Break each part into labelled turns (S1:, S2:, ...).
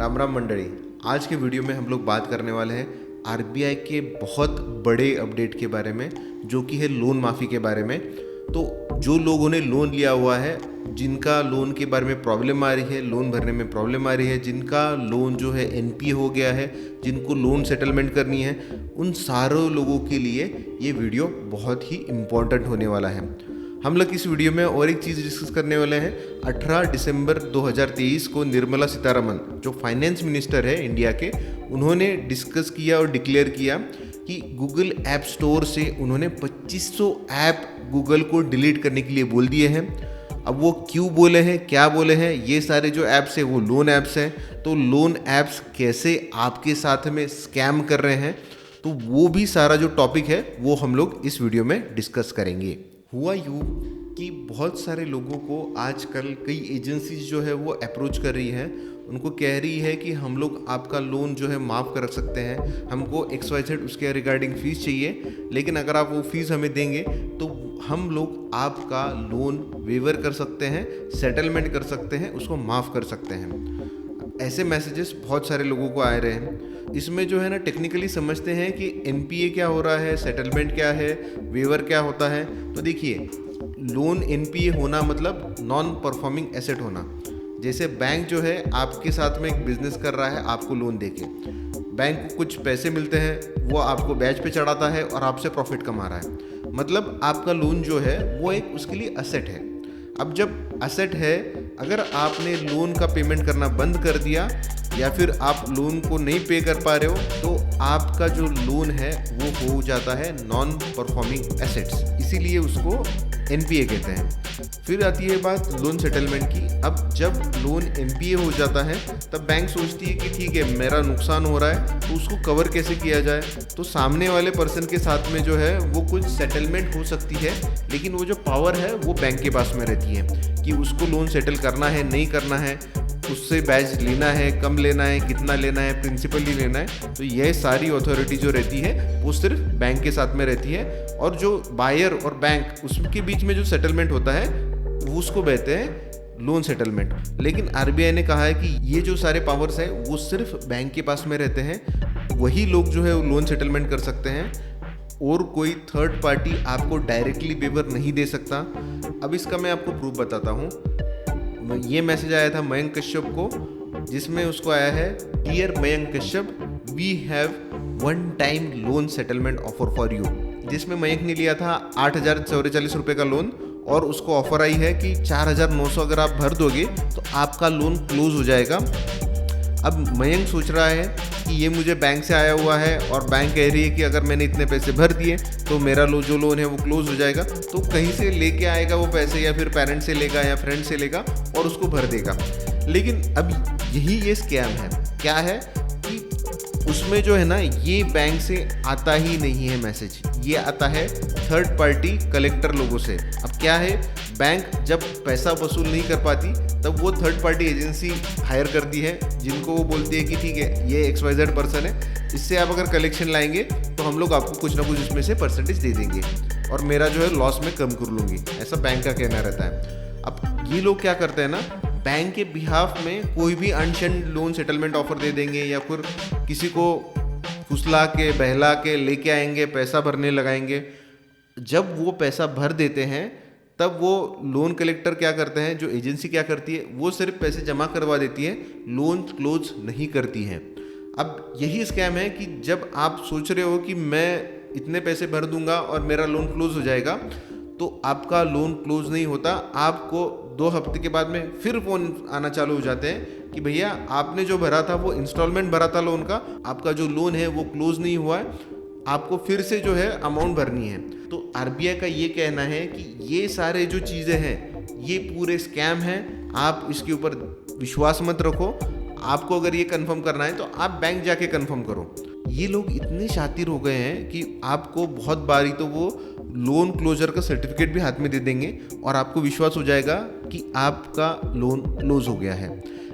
S1: राम राम मंडली। आज के वीडियो में हम लोग बात करने वाले हैं आरबीआई के बहुत बड़े अपडेट के बारे में, जो कि है लोन माफ़ी के बारे में। तो जो लोगों ने लोन लिया हुआ है, जिनका लोन के बारे में प्रॉब्लम आ रही है, लोन भरने में प्रॉब्लम आ रही है, जिनका लोन जो है एनपीए हो गया है, जिनको लोन सेटलमेंट करनी है, उन सारों लोगों के लिए ये वीडियो बहुत ही इम्पोर्टेंट होने वाला है। हम लोग इस वीडियो में और एक चीज़ डिस्कस करने वाले हैं। 18 दिसंबर 2023 को निर्मला सीतारमण, जो फाइनेंस मिनिस्टर है इंडिया के, उन्होंने डिस्कस किया और डिक्लेयर किया कि गूगल ऐप स्टोर से उन्होंने 2500 ऐप गूगल को डिलीट करने के लिए बोल दिए हैं। अब वो क्यों बोले हैं, क्या बोले हैं, ये सारे जो ऐप्स हैं वो लोन ऐप्स हैं। तो लोन ऐप्स कैसे आपके साथ में स्कैम कर रहे हैं, तो वो भी सारा जो टॉपिक है वो हम लोग इस वीडियो में डिस्कस करेंगे। हुआ यूँ कि बहुत सारे लोगों को आजकल कई एजेंसीज जो है वो अप्रोच कर रही है, उनको कह रही है कि हम लोग आपका लोन जो है माफ़ कर सकते हैं, हमको XYZ उसके रिगार्डिंग फ़ीस चाहिए, लेकिन अगर आप वो फ़ीस हमें देंगे तो हम लोग आपका लोन वेवर कर सकते हैं, सेटलमेंट कर सकते हैं, उसको माफ़ कर सकते हैं। ऐसे मैसेजेस बहुत सारे लोगों को आ रहे हैं। इसमें जो है ना टेक्निकली समझते हैं कि एनपीए क्या हो रहा है, सेटलमेंट क्या है, वेवर क्या होता है। तो देखिए, लोन एनपीए होना मतलब नॉन परफॉर्मिंग एसेट होना। जैसे बैंक जो है आपके साथ में एक बिजनेस कर रहा है, आपको लोन देके बैंक को कुछ पैसे मिलते हैं, वो आपको ब्याज पे चढ़ाता है और आपसे प्रॉफिट कमा रहा है। मतलब आपका लोन जो है वो एक उसके लिए असेट है। अब जब असेट है, अगर आपने लोन का पेमेंट करना बंद कर दिया या फिर आप लोन को नहीं पे कर पा रहे हो, तो आपका जो लोन है वो हो जाता है नॉन परफॉर्मिंग एसेट्स, इसीलिए उसको एनपीए कहते हैं। फिर आती है बात लोन सेटलमेंट की। अब जब लोन एनपीए हो जाता है तब बैंक सोचती है कि ठीक है, मेरा नुकसान हो रहा है, तो उसको कवर कैसे किया जाए। तो सामने वाले पर्सन के साथ में जो है वो कुछ सेटलमेंट हो सकती है, लेकिन वो जो पावर है वो बैंक के पास में रहती है कि उसको लोन सेटल करना है, नहीं करना है, उससे ब्याज लेना है, कम लेना है, कितना लेना है, प्रिंसिपल ही लेना है। तो यह सारी अथॉरिटी जो रहती है वो सिर्फ बैंक के साथ में रहती है, और जो बायर और बैंक उसके बीच में जो सेटलमेंट होता है वो उसको कहते हैं लोन सेटलमेंट। लेकिन आरबीआई ने कहा है कि ये जो सारे पावर्स हैं वो सिर्फ बैंक के पास में रहते हैं, वही लोग जो है वो लोन सेटलमेंट कर सकते हैं, और कोई थर्ड पार्टी आपको डायरेक्टली वेवर नहीं दे सकता। अब इसका मैं आपको प्रूफ बताता हूँ। ये मैसेज आया था मयंक कश्यप को, जिसमें उसको आया है, dear Mayank Kashyap, we have one time loan settlement offer for you. जिसमें मयंक ने लिया था 8,044 रुपये का लोन, और उसको ऑफर आई है कि 4,900 अगर आप भर दोगे तो आपका लोन क्लोज हो जाएगा। अब मयंक सोच रहा है कि ये मुझे बैंक से आया हुआ है और बैंक कह रही है कि अगर मैंने इतने पैसे भर दिए तो मेरा जो लोन है वो क्लोज हो जाएगा। तो कहीं से लेके आएगा वो पैसे, या फिर पेरेंट से लेगा या फ्रेंड से लेगा और उसको भर देगा। लेकिन अब यही ये स्कैम है। क्या है कि उसमें जो है ना, ये बैंक से आता ही नहीं है मैसेज, ये आता है थर्ड पार्टी कलेक्टर लोगों से। अब क्या है, बैंक जब पैसा वसूल नहीं कर पाती तब वो थर्ड पार्टी एजेंसी हायर करती है, जिनको वो बोलती है कि ठीक है, ये XYZ पर्सन है, इससे आप अगर कलेक्शन लाएंगे तो हम लोग आपको कुछ ना कुछ उसमें से परसेंटेज दे देंगे और मेरा जो है लॉस में कम कर लूँगी, ऐसा बैंक का कहना रहता है। अब ये लोग क्या करते हैं ना, बैंक के बिहाफ में कोई भी अनशन्ड लोन सेटलमेंट ऑफर दे देंगे, या फिर किसी को फुसला के बहला के लेके आएंगे, पैसा भरने लगाएंगे। जब वो पैसा भर देते हैं तब वो लोन कलेक्टर क्या करते हैं, जो एजेंसी क्या करती है, वो सिर्फ पैसे जमा करवा देती है, लोन क्लोज नहीं करती है। अब यही स्कैम है कि जब आप सोच रहे हो कि मैं इतने पैसे भर दूंगा और मेरा लोन क्लोज हो जाएगा, तो आपका लोन क्लोज नहीं होता। आपको 2 हफ्ते के बाद में फिर फ़ोन आना चालू हो जाते हैं कि भैया आपने जो भरा था वो इंस्टॉलमेंट भरा था लोन का, आपका जो लोन है वो क्लोज नहीं हुआ है, आपको फिर से जो है अमाउंट भरनी है। तो आरबीआई का ये कहना है कि ये सारे जो चीज़ें हैं ये पूरे स्कैम हैं, आप इसके ऊपर विश्वास मत रखो। आपको अगर ये कंफर्म करना है तो आप बैंक जाके कंफर्म करो। ये लोग इतने शातिर हो गए हैं कि आपको बहुत बारी तो वो लोन क्लोजर का सर्टिफिकेट भी हाथ में दे देंगे और आपको विश्वास हो जाएगा कि आपका लोन क्लोज हो गया है।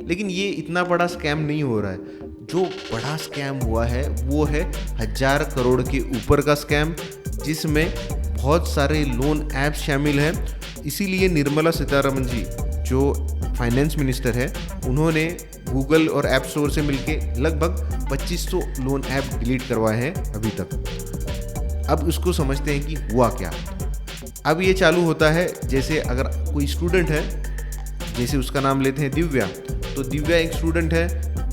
S1: लेकिन ये इतना बड़ा स्कैम नहीं हो रहा है। जो बड़ा स्कैम हुआ है वो है 1000 करोड़ के ऊपर का स्कैम, जिसमें बहुत सारे लोन ऐप्स शामिल हैं। इसीलिए निर्मला सीतारमण जी, जो फाइनेंस मिनिस्टर है, उन्होंने गूगल और ऐप स्टोर से मिलके लगभग 2500 लोन ऐप डिलीट करवाए हैं अभी तक। अब उसको समझते हैं कि हुआ क्या। अब ये चालू होता है, जैसे अगर कोई स्टूडेंट है, जैसे उसका नाम लेते हैं दिव्या, तो दिव्या एक स्टूडेंट है,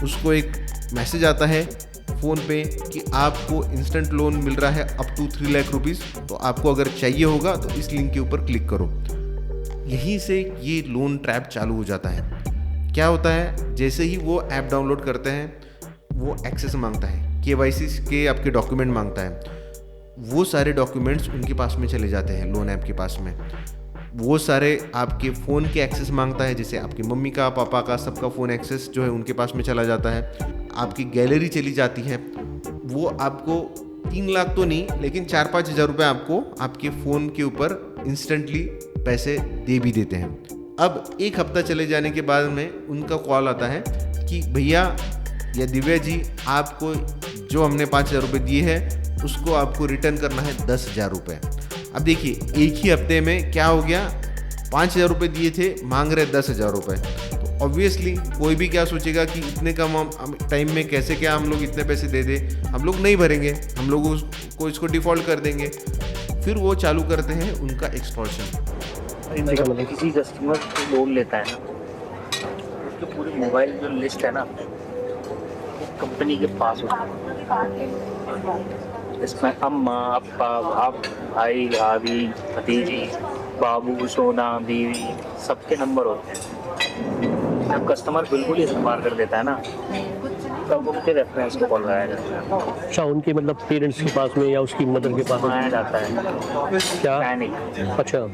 S1: उसको एक मैसेज आता है फ़ोन पे कि आपको इंस्टेंट लोन मिल रहा है अप टू 3 लाख रुपीज़, तो आपको अगर चाहिए होगा तो इस लिंक के ऊपर क्लिक करो। यहीं से ये लोन ट्रैप चालू हो जाता है। क्या होता है, जैसे ही वो ऐप डाउनलोड करते हैं, वो एक्सेस मांगता है, KYC के आपके डॉक्यूमेंट मांगता है। वो सारे डॉक्यूमेंट्स उनके पास में चले जाते हैं, लोन ऐप के पास में। वो सारे आपके फ़ोन के एक्सेस मांगता है, जैसे आपकी मम्मी का, पापा का, सबका फ़ोन एक्सेस जो है उनके पास में चला जाता है। आपकी गैलरी चली जाती है। वो आपको 3 लाख तो नहीं, लेकिन 4-5 हज़ार रुपये आपको आपके फ़ोन के ऊपर इंस्टेंटली पैसे दे भी देते हैं। अब 1 हफ्ता चले जाने के बाद में उनका कॉल आता है कि भैया या दिव्या जी, आपको जो हमने 5,000 रुपये दिए हैं उसको आपको रिटर्न करना है 10,000 रुपये। अब देखिए, एक ही हफ्ते में क्या हो गया, 5,000 रुपये दिए थे, मांग रहे 10,000 रुपये। तो ऑब्वियसली कोई भी क्या सोचेगा कि इतने कम टाइम में कैसे क्या हम लोग इतने पैसे दे दें, हम लोग नहीं भरेंगे, हम लोग उसको इसको डिफ़ॉल्ट कर देंगे। फिर वो चालू करते हैं उनका एक्सटॉर्शन।
S2: मतलब किसी कस्टमर को लोन लेता है ना, उसकी पूरी मोबाइल जो लिस्ट है ना, वो कंपनी के पास होती है। इसमें अम्मा, अप्पा, बाप, भाई, भाभी, भतीजी, बाबू, सोना, बीवी, सबके नंबर होते हैं। जब कस्टमर बिल्कुल ही इस्तेमाल कर देता है ना, तब उनके रेफरेंस को कॉल लगाया जाता है।
S3: अच्छा, उनके मतलब पेरेंट्स के पास में या उसकी मदर के पास
S2: आया जाता है
S3: क्या?
S2: पैनिक।
S3: अच्छा,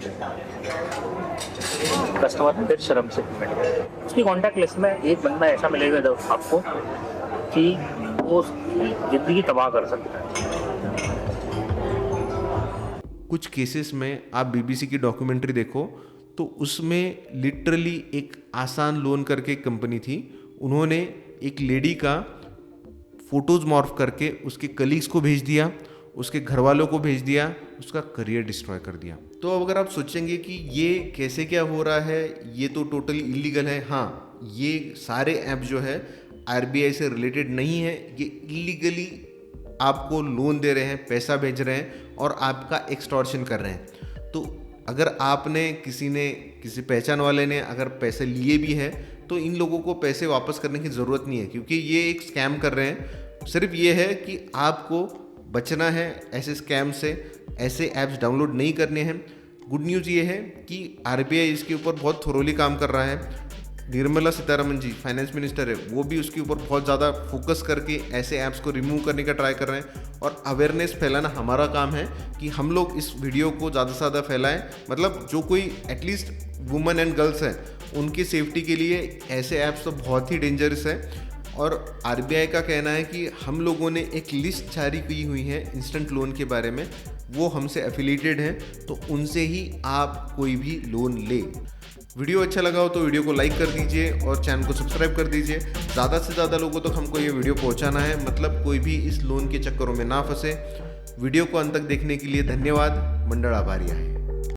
S2: कस्टमर फिर शर्म से पेमेंट। उसकी कॉन्टैक्ट लिस्ट में एक बंदा ऐसा मिलेगा जब आपको कि वो जिंदगी तबाह कर सकता है।
S1: कुछ केसेस में आप BBC की डॉक्यूमेंट्री देखो तो उसमें लिटरली एक आसान लोन करके एक कंपनी थी, उन्होंने एक लेडी का फ़ोटोज़ मॉर्फ करके उसके कलीग्स को भेज दिया, उसके घर वालों को भेज दिया, उसका करियर डिस्ट्रॉय कर दिया। तो अब अगर आप सोचेंगे कि ये कैसे क्या हो रहा है, ये तो टोटली इलीगल है। हाँ, ये सारे ऐप जो है RBI से रिलेटेड नहीं है, ये इलीगली आपको लोन दे रहे हैं, पैसा भेज रहे हैं और आपका एक्सटॉर्शन कर रहे हैं। तो अगर आपने किसी पहचान वाले ने अगर पैसे लिए भी है तो इन लोगों को पैसे वापस करने की ज़रूरत नहीं है, क्योंकि ये एक स्कैम कर रहे हैं। सिर्फ ये है कि आपको बचना है ऐसे स्कैम से, ऐसे ऐप्स डाउनलोड नहीं करने हैं। गुड न्यूज़ ये है कि RBI इसके ऊपर बहुत थोरोली काम कर रहा है। निर्मला सीतारमण जी फाइनेंस मिनिस्टर है, वो भी उसके ऊपर बहुत ज़्यादा फोकस करके ऐसे ऐप्स को रिमूव करने का ट्राई कर रहे हैं। और अवेयरनेस फैलाना हमारा काम है कि हम लोग इस वीडियो को ज़्यादा से ज़्यादा फैलाएं। मतलब जो कोई एटलीस्ट वुमेन एंड गर्ल्स हैं, उनकी सेफ्टी के लिए ऐसे ऐप्स तो बहुत ही डेंजरस है। और RBI का कहना है कि हम लोगों ने एक लिस्ट जारी की हुई है इंस्टेंट लोन के बारे में, वो हमसे एफिलिएटेड हैं, तो उनसे ही आप कोई भी लोन ले। वीडियो अच्छा लगा हो तो वीडियो को लाइक कर दीजिए और चैनल को सब्सक्राइब कर दीजिए। ज़्यादा से ज़्यादा लोगों तक हमको ये वीडियो पहुंचाना है, मतलब कोई भी इस लोन के चक्करों में ना फंसे। वीडियो को अंत तक देखने के लिए धन्यवाद। मंडळ आभारी आहे।